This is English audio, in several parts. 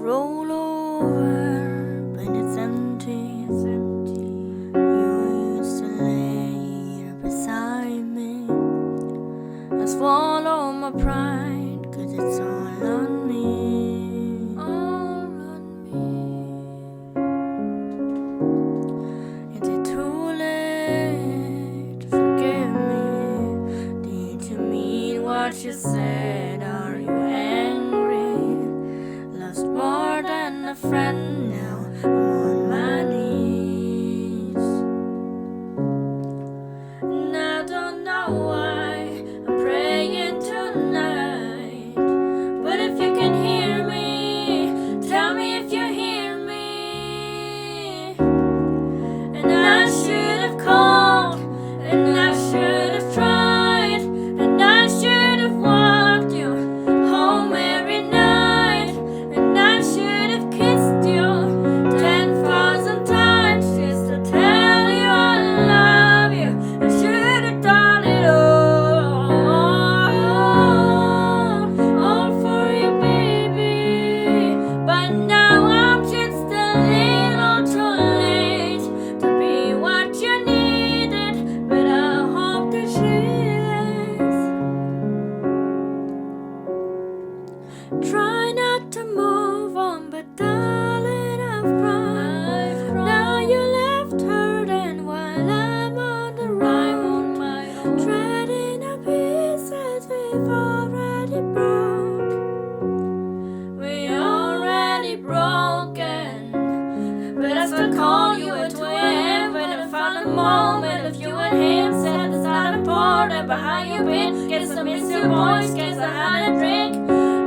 roll over when it's empty. You used to lay here beside me. I swallow my pride, 'cause it's all on me. All on me. Is it too late to forgive me? Did you mean what you said? Are you angry? Lost more than a friend now. I'm on my knees. And I don't know why I'm praying tonight. But if you can hear me, tell me if you hear me. And I should have called, and I should have tried, and I should have walked you home every night, and I should have kissed you 10,000 times just to tell you I love you. I should have done it all for you, baby. But now I'm just a little too late to be what you needed, but I hope that she is. Try not to move on, but darling, I've cried. Now you left her, and while I'm on the road, treading the pieces we've already broke. We already broken, but I still call you at 2 a.m. when I found a moment of you and him. Said it's not important, but how you been? Guess I miss your voice, guess I had a drink.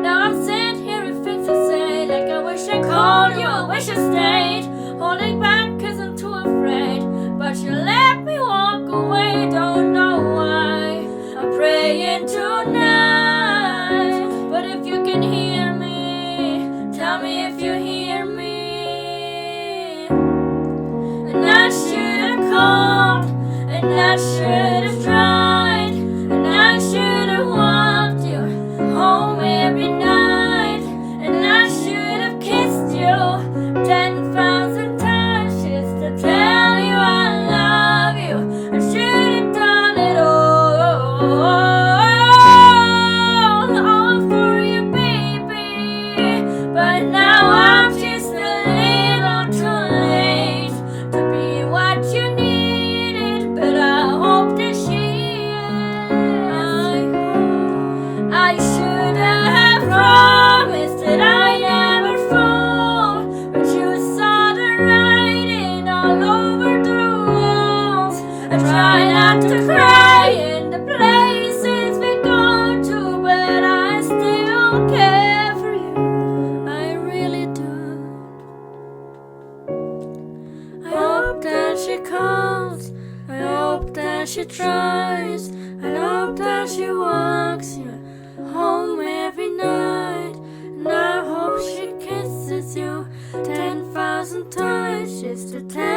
Now I'm sitting here with things to say, like I wish I called you, I wish I stayed. Holding back 'cause I'm too afraid, but you let me walk away. Don't know why I'm praying tonight. But if you can hear me, tell me if you hear me. And I should have called, and I should have tried, and I should have walked you home every night, and I should have kissed you 10,000 times just to tell you I love you. I should have done it all for you, baby. But now I'm just a little too late to be what you needed, but I hope that she is. I should have promised that I never fall, but you saw the writing all over the walls. I try not to cry in the places we go to, but I still care for you. I really do. I hope that she calls, I hope that she tries, I hope that she walks you home every night, and I hope she kisses you 10,000 times just to tell